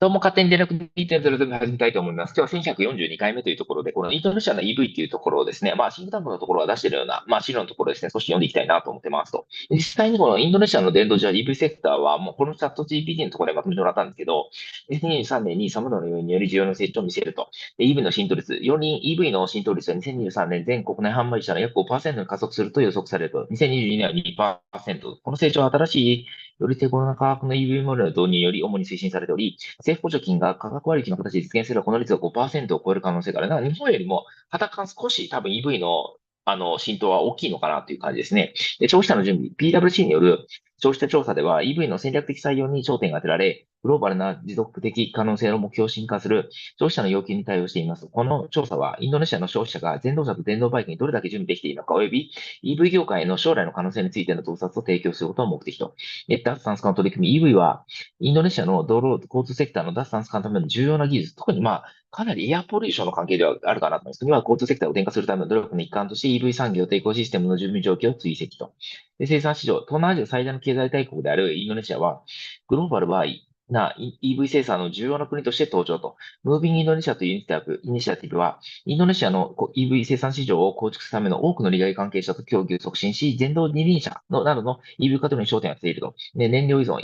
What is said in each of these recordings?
どうも、勝手に電力2.0で始めたいと思います。今日は1142回目というところで、このインドネシアの EV っていうところをですね、シンクタンクのところが出しているような、資料のところですね、少し読んでいきたいなと思ってますと。実際にこのインドネシアの電動自動車 EV セクターは、もうこのチャット GPT のところでまとめてもらったんですけど、2023年に様々な要因により需要の成長を見せると。で EV の浸透率、4輪 EV の浸透率は2023年全国内販売車の約5%に加速すると予測されると。2022年は2%。この成長は新しい、より手頃な価格の EV モデルの導入より主に推進されており、政府補助金が価格割引の形で実現すれば、この率が5%を超える可能性がある。だから日本よりも、肌感少し多分 EV の浸透は大きいのかなという感じですね。で、消費者の準備、PWC による消費者調査では EV の戦略的採用に焦点が当てられ、グローバルな持続的可能性の目標を進化する消費者の要求に対応しています。この調査は、インドネシアの消費者が電動車と電動バイクにどれだけ準備できているのか、および EV 業界の将来の可能性についての洞察を提供することを目的と。脱炭素化の取り組み、EV はインドネシアの道路交通セクターの脱炭素化のための重要な技術、特にかなりエアポリューションの関係ではあるかなと思います。には交通セクターを電化するための努力の一環として EV 産業抵抗システムの準備状況を追跡と。で、生産市場、東南アジア最大の経済大国であるインドネシアは、グローバルワイな EV 生産の重要な国として登場と。ムービングインドネシアというイニシアティブは、インドネシアのEV 生産市場を構築するための多くの利害関係者と協議を促進し、電動二輪車などの EV 化に焦点を当てていると。で、燃料依存、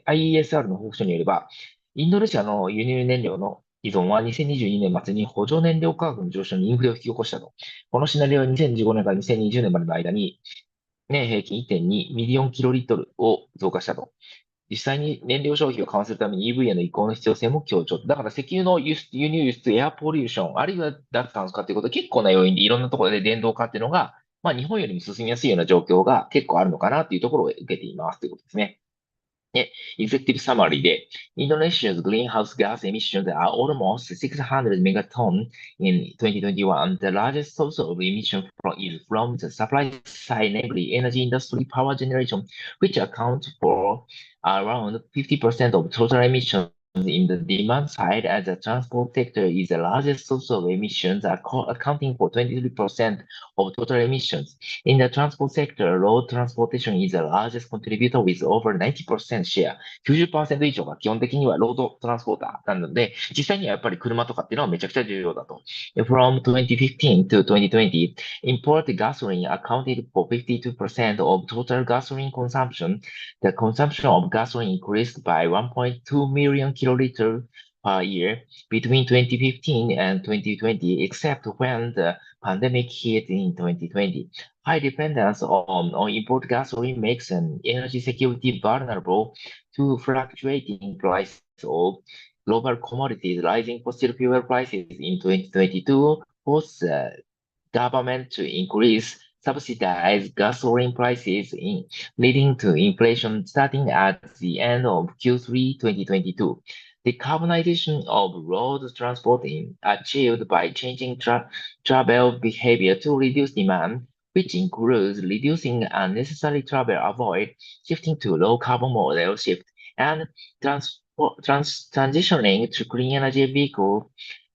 IESR の報告書によれば、インドネシアの輸入燃料の依存は2022年末に補助燃料価格の上昇にインフレを引き起こしたと。このシナリオは2015年から2020年までの間に年平均1.2ミリオンキロリットルを増加したと。実際に燃料消費を緩和するために EV への移行の必要性も強調。だから石油の輸入輸出、エアポリューション、あるいは脱炭素化ということで結構な要因でいろんなところで電動化っていうのが、日本よりも進みやすいような状況が結構あるのかなというところを受けていますということですね。Executive summary で、Indonesia's greenhouse gas emissions are almost 600 megaton in 2021. The largest source of emission is from the supply side, namely energy industry power generation, which accounts for around 50% of total emissions. In the demand side, as the transport sector is the largest source of emissions, accounting for 23% of total emissions. In the transport sector, road transportation is the largest contributor with over 90% share. 90%以上が基本的にはロードトランスポーターなので、実際にはやっぱり車とかっていうのはめちゃくちゃ重要だと。From 2015 to 2020, imported gasoline accounted for 52% of total gasoline consumption. The consumption of gasoline increased by 1.2 million kiloliters per year between 2015 and 2020, except when the pandemic hit in 2020. High dependence on import gasoline makes an energy security vulnerable to fluctuating prices of global commodities. Rising fossil fuel prices in 2022 forced the government to increase subsidized gasoline prices, leading to inflation starting at the end of Q3 2022. Decarbonization of road transport is achieved by changing travel behavior to reduce demand, which includes reducing unnecessary travel, avoid shifting to low carbon model shift, and transitioning to clean energy vehicle.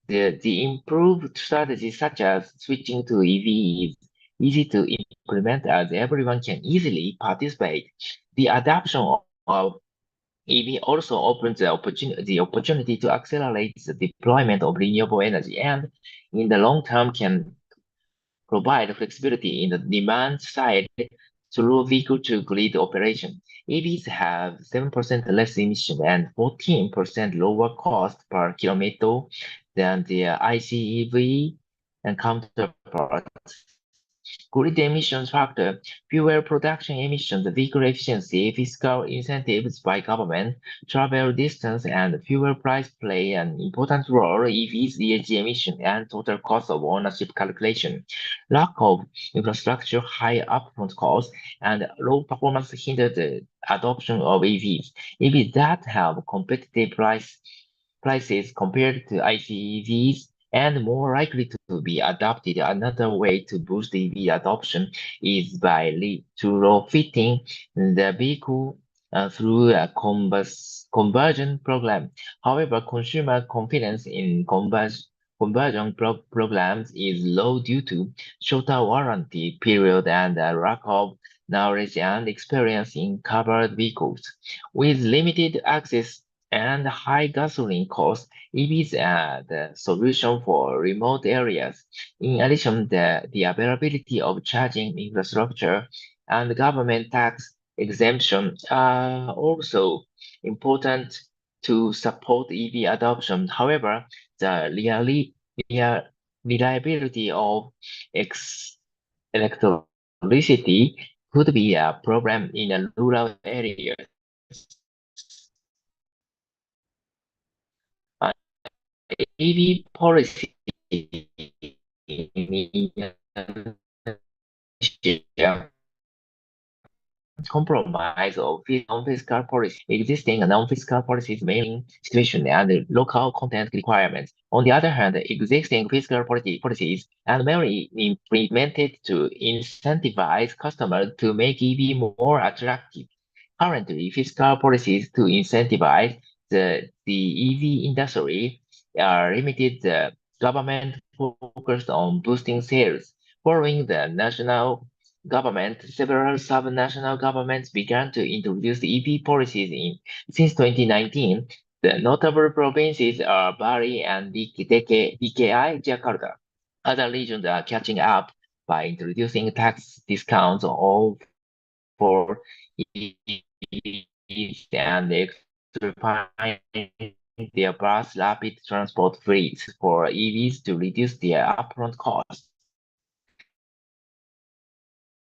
The improved strategies such as switching to EV is easy to implement as everyone can easily participate. The adoption of EV also opens the opportunity to accelerate the deployment of renewable energy and in the long term can provide flexibility in the demand side through vehicle-to-grid operation. EVs have 7% less emission and 14% lower cost per kilometer than their ICEV and counterparts. Grid emissions factor, fuel production emissions, vehicle efficiency, fiscal incentives by government, travel distance, and fuel price play an important role in EV's ESG emission and total cost of ownership calculation. Lack of infrastructure, high upfront costs, and low performance hinder the adoption of EVs. EVs that have competitive prices compared to ICEVs and more likely to be adopted. Another way to boost EV adoption is by retrofitting the vehicle through a conversion program. However, consumer confidence in conversion programs is low due to shorter warranty period and a lack of knowledge and experience in covered vehicles. With limited access and high gasoline costs, EVs are the solution for remote areas. In addition, the availability of charging infrastructure and government tax exemption are also important to support EV adoption. However, the rea- reliability of ex- electricity could be a problem in a rural areas. EV policy in Indonesia compromise of non-fiscal policy. Existing non-fiscal policies mainly situation and local content requirements. On the other hand, existing fiscal policies are mainly implemented to incentivize customers to make EV more attractive. Currently, fiscal policies to incentivize the EV industry are limited. The government focused on boosting sales. Following the national government, several subnational governments began to introduce EV policies since 2019. The notable provinces are Bali and DKI, Jakarta. Other regions are catching up by introducing tax discounts all for EVs and electrifying their bus rapid transport fleets for EVs to reduce their upfront costs.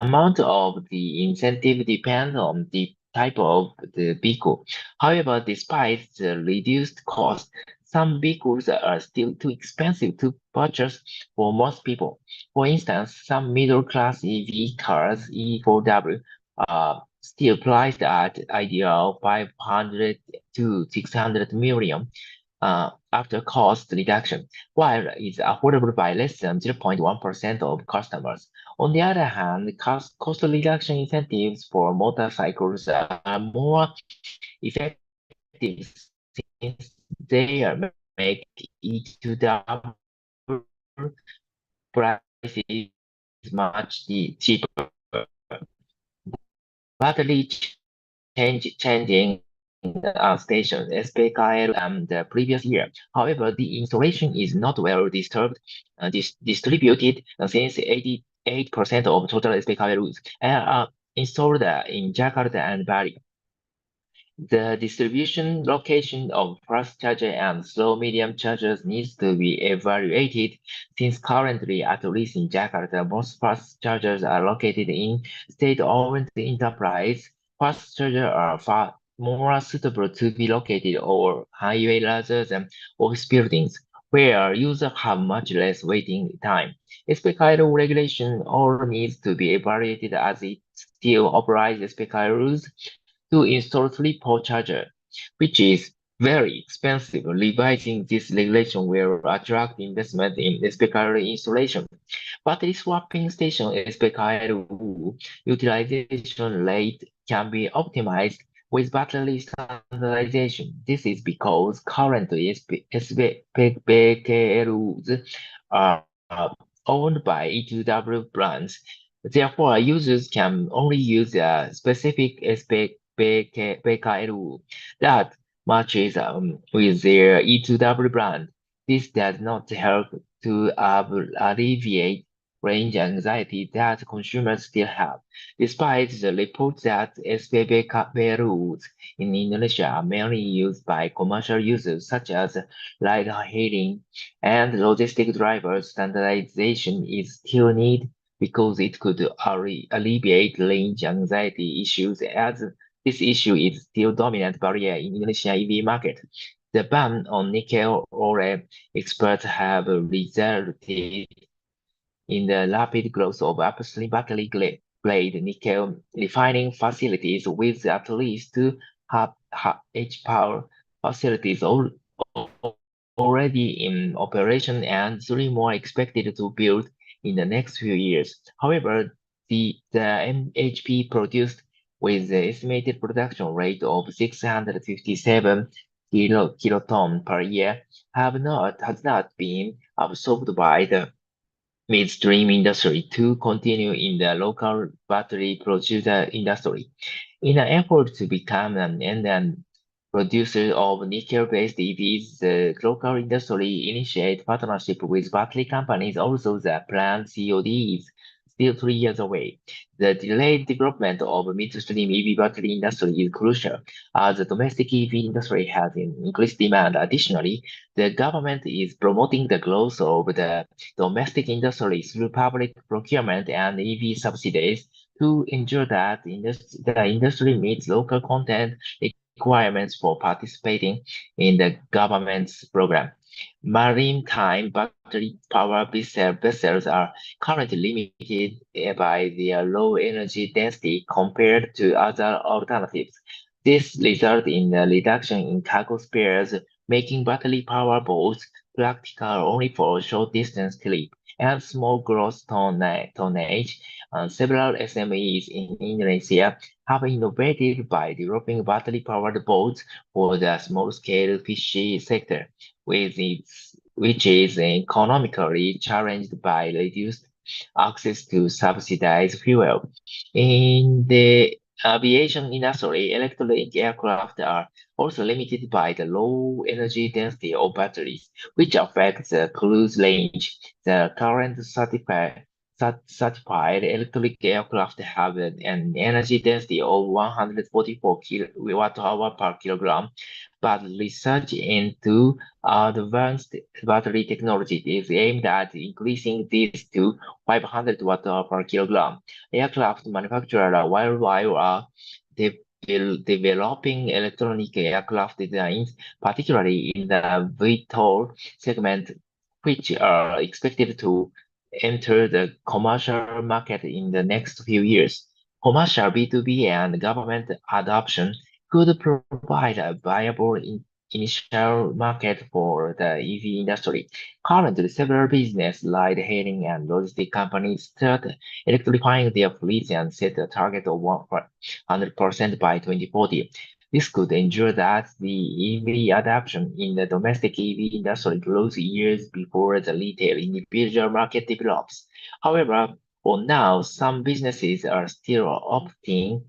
Amount of the incentive depends on the type of the vehicle. However, despite the reduced cost, some vehicles are still too expensive to purchase for most people. For instance, some middle-class EV cars, E4W, are still priced at ideal 500 to 600 million after cost reduction, while it's affordable by less than 0.1% of customers. On the other hand, cost reduction incentives for motorcycles are more effective since they are make each to the prices much cheaper. Battery changing station SPKL the previous year. However, the installation is not well distributed since 88% of total SPKL routes are installed in Jakarta and Bali. The distribution location of fast charger and slow medium chargers needs to be evaluated since currently, at least in Jakarta, most fast chargers are located in state-owned enterprise. Fast chargers are far more suitable to be located over highway rather than office buildings, where users have much less waiting time. SPKL regulation all needs to be evaluated as it still operates SPKL rules to install three-port charger, which is very expensive. Revising this regulation will attract investment in SPKR installation. Battery swapping station SPKR utilization rate can be optimized with battery standardization. This is because currently SPKRs are owned by E2W brands. Therefore, users can only use a specific PKL that matches with their E2W brand. This does not help to alleviate range anxiety that consumers still have, despite the report that SPK routes in Indonesia are mainly used by commercial users such as ride-hailing and logistic drivers. Standardization is still needed because it could alleviate range anxiety issues as this issue is still dominant barrier in Indonesia EV market. The ban on nickel ore experts have resulted in the rapid growth of upstream battery-grade nickel refining facilities, with at least two H-power facilities already in operation and three more expected to build in the next few years. However, the MHP produced with the estimated production rate of 657 kiloton per year has not been absorbed by the midstream industry to continue in the local battery producer industry. In an effort to become an Producers of nickel-based EVs, the local industry initiate partnership with battery companies. Also, the planned COD is still 3 years away. The delayed development of midstream EV battery industry is crucial, as the domestic EV industry has increased demand. Additionally, the government is promoting the growth of the domestic industry through public procurement and EV subsidies to ensure that the industry meets local content requirements for participating in the government's program. Maritime battery power vessels are currently limited by their low energy density compared to other alternatives. This results in a reduction in cargo spares, making battery power boats practical only for short distance trips and small gross tonnage. Several SMEs in Indonesia have innovated by developing battery-powered boats for the small-scale fishery sector, which is economically challenged by reduced access to subsidized fuel. In the aviation industry, electric aircraft are also limited by the low energy density of batteries, which affects the cruise range. The current certified electric aircraft have an energy density of 144 kilowatt-hour per kilogram, but research into advanced battery technology is aimed at increasing this to 500 watt-hour per kilogram. Aircraft manufacturers worldwide are developing electronic aircraft designs, particularly in the VTOL segment, which are expected to enter the commercial market in the next few years. Commercial B2B and government adoption could provide a viable initial market for the EV industry. Currently, several business ride-hailing and logistic companies start electrifying their fleets and set a target of 100% by 2040. This could ensure that the EV adoption in the domestic EV industry grows years before the retail individual market develops. However, for now, some businesses are still opting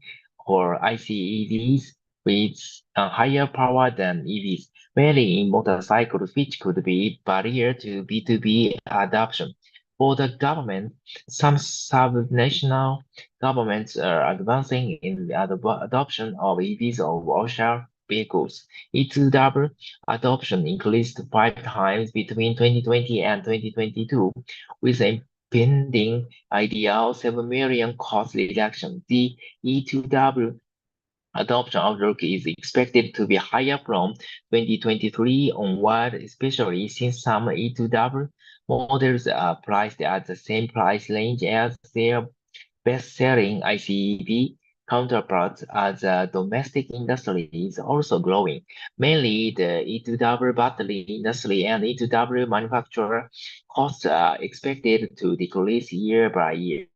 for ICEVs with a higher power than EVs, mainly in motorcycles, which could be barrier to B2B adoption. For the government, some subnational governments are advancing in the adoption of EVs or offshore vehicles. E2W adoption increased 5 times between 2020 and 2022, with a pending ideal 7 million cost reduction. The E2W adoption outlook is expected to be higher from 2023 onward, especially since some E2W models are priced at the same price range as their best-selling ICEV counterparts, as the domestic industry is also growing. Mainly, the E2W battery industry and E2W manufacturer costs are expected to decrease year by year.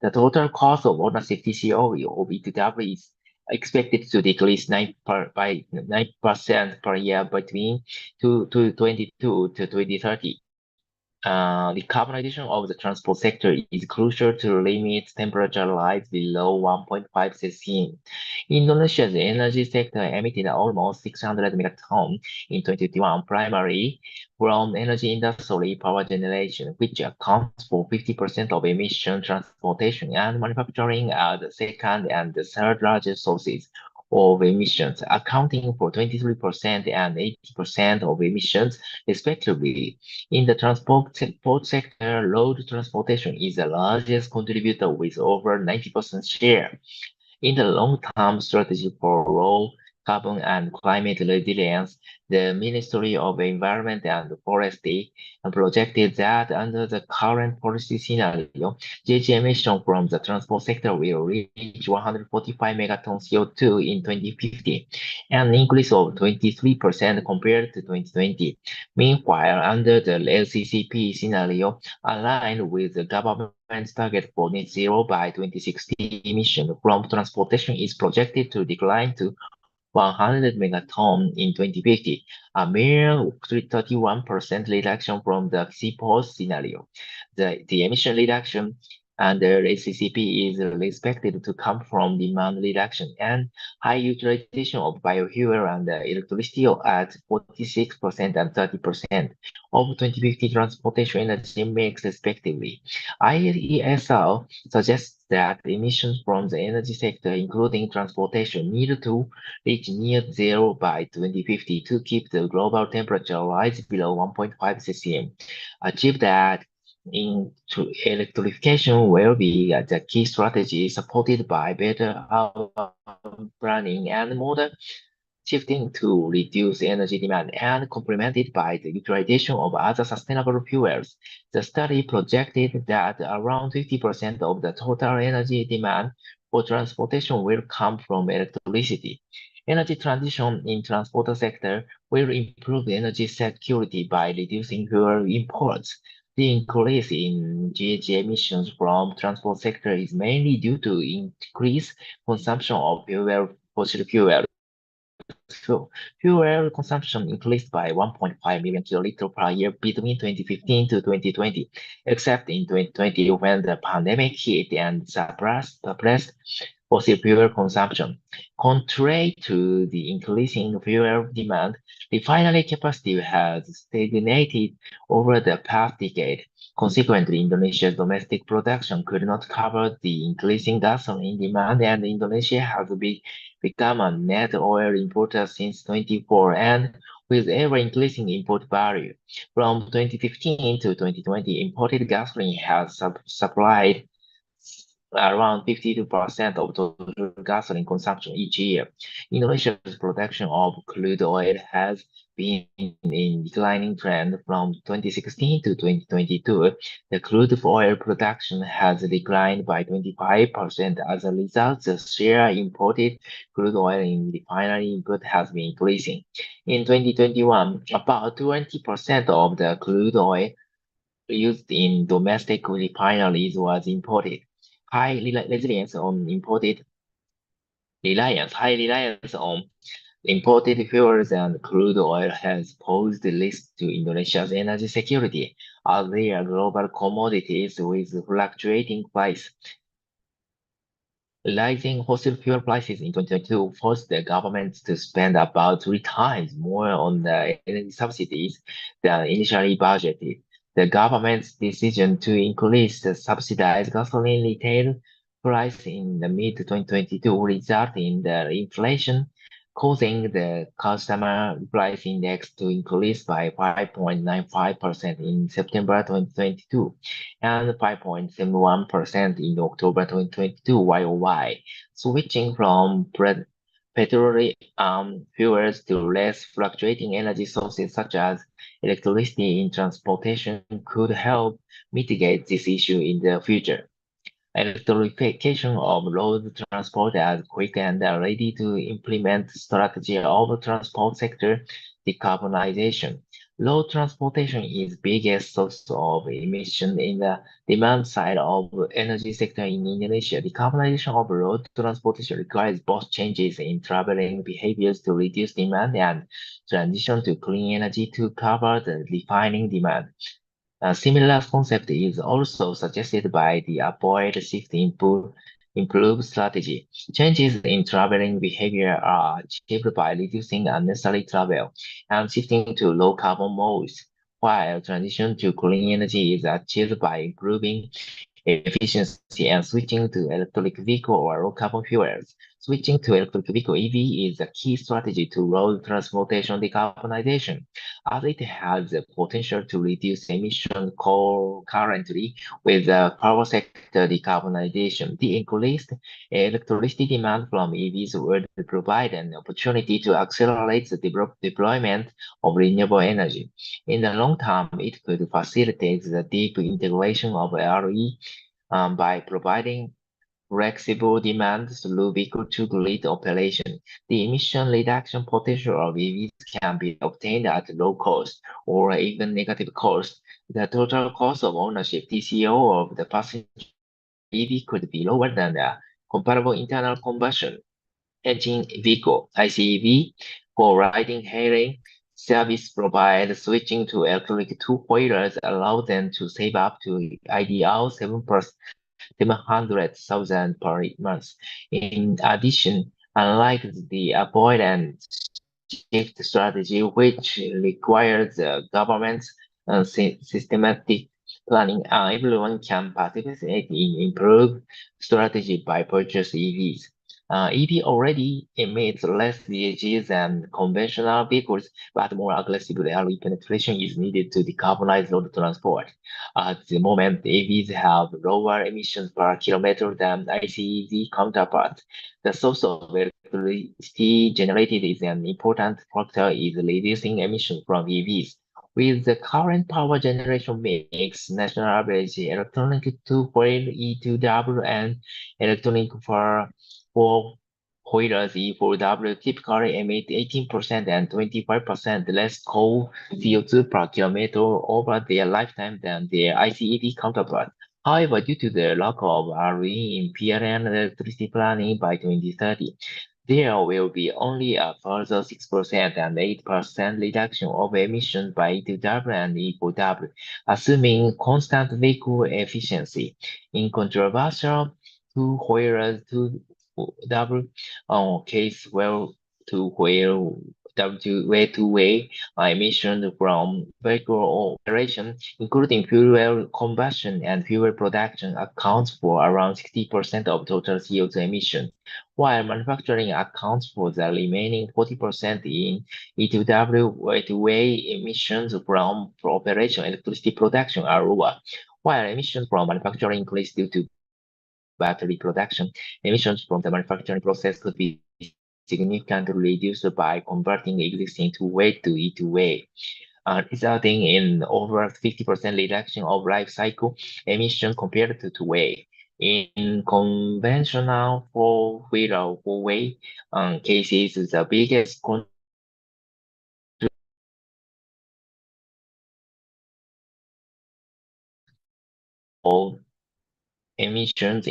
The total cost of ownership TCO of E2W is expected to decrease by 9% per year between 2022 to 2030. The carbonization of the transport sector is crucial to limit temperature rise below 1.5 Celsius. Indonesia's energy sector emitted almost 600 megatons in 2021, primarily from energy industry power generation, which accounts for 50% of emission. Transportation and manufacturing are the second and the third largest sources of emissions, accounting for 23% and 80% of emissions, respectively. In the transport sector, road transportation is the largest contributor with over 90% share. In the long-term strategy for low carbon and climate resilience, the Ministry of Environment and Forestry projected that under the current policy scenario, GHG emission from the transport sector will reach 145 megatons CO2 in 2050, an increase of 23% compared to 2020. Meanwhile, under the LCCP scenario, aligned with the government's target for net zero by 2060, emission from transportation is projected to decline to 100 megaton in 2050, a mere 31% reduction from the CPOS scenario. The emission reduction and the CCP is expected to come from demand reduction and high utilization of biofuel and electricity at 46% and 30% of 2050 transportation energy mix respectively. IESR suggests that emissions from the energy sector, including transportation, need to reach near zero by 2050 to keep the global temperature rise below 1.5 cc. Achieve that into electrification will be the key strategy supported by better urban planning and modern shifting to reduce energy demand and complemented by the utilization of other sustainable fuels. The study projected that around 50% of the total energy demand for transportation will come from electricity. Energy transition in transport sector will improve energy security by reducing fuel imports. The increase in GHG emissions from transport sector is mainly due to increased consumption of fossil fuels. So fuel consumption increased by 1.5 million kiloliters per year between 2015 to 2020, except in 2020 when the pandemic hit and suppressed fossil fuel consumption. Contrary to the increasing fuel demand, refinery capacity has stagnated over the past decade. Consequently, Indonesia's domestic production could not cover the increasing gasoline demand, and Indonesia has become a net oil importer since 24 and with ever-increasing import value. From 2015 to 2020, imported gasoline has supplied around 52% of total gasoline consumption each year. Indonesia's production of crude oil has been in declining trend from 2016 to 2022. The crude oil production has declined by 25%. As a result, the share imported crude oil in refinery input has been increasing. In 2021, about 20% of the crude oil used in domestic refineries was imported. High reliance on imported fuels and crude oil has posed risks to Indonesia's energy security, as they are global commodities with fluctuating price. Rising fossil fuel prices in 2022 forced the government to spend about 3 times more on the energy subsidies than initially budgeted. The government's decision to increase the subsidized gasoline retail price in the mid-2022 resulted in the inflation, causing the customer price index to increase by 5.95% in September 2022 and 5.71% in October 2022 YOY, switching from petroleum fuels to less fluctuating energy sources such as electricity in transportation could help mitigate this issue in the future. Electrification of road transport as quick and ready to implement strategy of transport sector decarbonization. Road transportation is biggest source of emission in the demand side of energy sector in Indonesia. Decarbonization of road transportation requires both changes in traveling behaviors to reduce demand and transition to clean energy to cover the declining demand. A similar concept is also suggested by the avoid shift improve strategy. Changes in traveling behavior are achieved by reducing unnecessary travel and shifting to low carbon modes, while transition to clean energy is achieved by improving efficiency and switching to electric vehicle or low carbon fuels. Switching to electric vehicle EV is a key strategy to road transportation decarbonization, as it has the potential to reduce emission currently with the power sector decarbonization. The increased electricity demand from EVs would provide an opportunity to accelerate the deployment of renewable energy. In the long term, it could facilitate the deep integration of RE by providing flexible demand through vehicle-to-grid operation. The emission reduction potential of EVs can be obtained at low cost or even negative cost. The total cost of ownership (TCO) of the passenger EV could be lower than the comparable internal combustion engine vehicle (ICEV) for riding-hailing service providers. Switching to electric two-wheelers allows them to save up to IDR 7% 700,000 per month. In addition, unlike the avoid and shift strategy, which requires government's systematic planning, everyone can participate in improved strategy by purchase EVs. EV already emits less GHGs than conventional vehicles, but more aggressive early penetration is needed to decarbonize road transport. At the moment, EVs have lower emissions per kilometer than ICE counterparts. The source of electricity generated is an important factor in reducing emissions from EVs. With the current power generation mix, national average electronic two-wheel E2W and electronic for four-wheelers E4W typically emit 18% and 25% less coal CO2 per kilometer over their lifetime than their ICE counterparts. However, due to the lack of RE in PLN electricity planning by 2030, there will be only a further 6% and 8% reduction of emissions by E2W and E4W, assuming constant vehicle efficiency. In controversial two-wheelers, two-W case where two-wheel way-to-way emissions from vehicle operation, including fuel combustion and fuel production, accounts for around 60% of total CO2 emissions, while manufacturing accounts for the remaining 40% in E2W way-to-way emissions from operation. Electricity production are lower, while emissions from manufacturing increase due to battery production. Emissions from the manufacturing process could be significantly reduced by converting existing two-way to E2way, resulting in over 50% reduction of life cycle emissions compared to two-way. In conventional four-wheeler four-way cases, the biggest emissions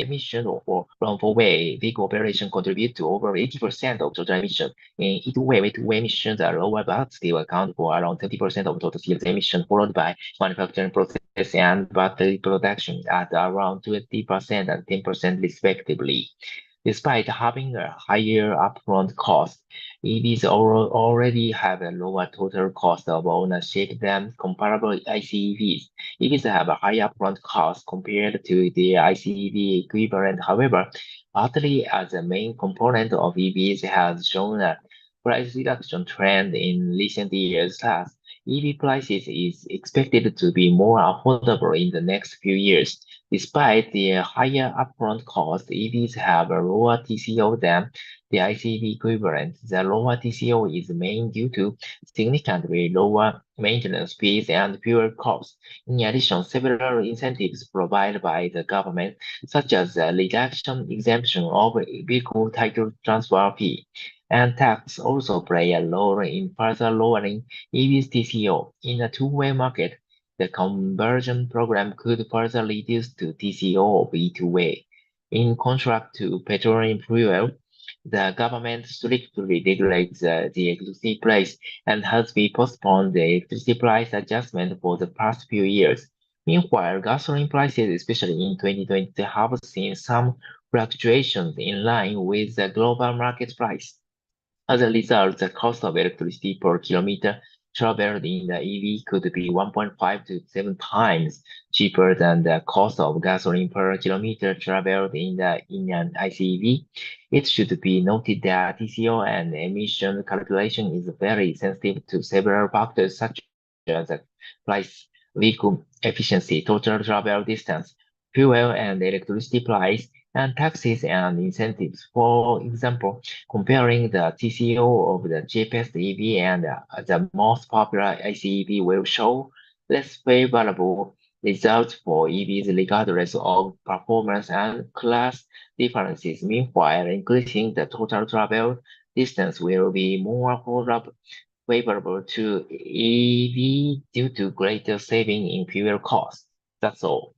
from four-way vehicle operation contribute to over 80% of total emissions. In two-way emissions are lower, but still account for around 30% of total CO2 emissions, followed by manufacturing process and battery production at around 20% and 10% respectively. Despite having a higher upfront cost, EVs already have a lower total cost of ownership than comparable ICEVs. EVs have a high upfront cost compared to the ICEV equivalent. However, battery as a main component of EVs has shown a price reduction trend in recent years. Thus, EV prices is expected to be more affordable in the next few years. Despite the higher upfront cost, EVs have a lower TCO than the ICE equivalent. The lower TCO is mainly due to significantly lower maintenance fees and fuel costs. In addition, several incentives provided by the government, such as the reduction exemption of vehicle title transfer fee and tax, also play a role in further lowering EV's TCO. In a two-way market, the conversion program could further reduce the TCO of E2way. In contrast to petroleum fuel, the government strictly regulates the electricity price and has been postponed the electricity price adjustment for the past few years. Meanwhile, gasoline prices, especially in 2020, have seen some fluctuations in line with the global market price. As a result, the cost of electricity per kilometer traveled in the EV could be 1.5 to 7 times cheaper than the cost of gasoline per kilometer traveled in an ICEV. It should be noted that TCO and emission calculation is very sensitive to several factors such as the price, vehicle efficiency, total travel distance, fuel and electricity price, and taxes and incentives. For example, comparing the TCO of the cheapest EV and the most popular ICEV will show less favorable results for EVs regardless of performance and class differences. Meanwhile, increasing the total travel distance will be more favorable to EV due to greater saving in fuel costs. That's all.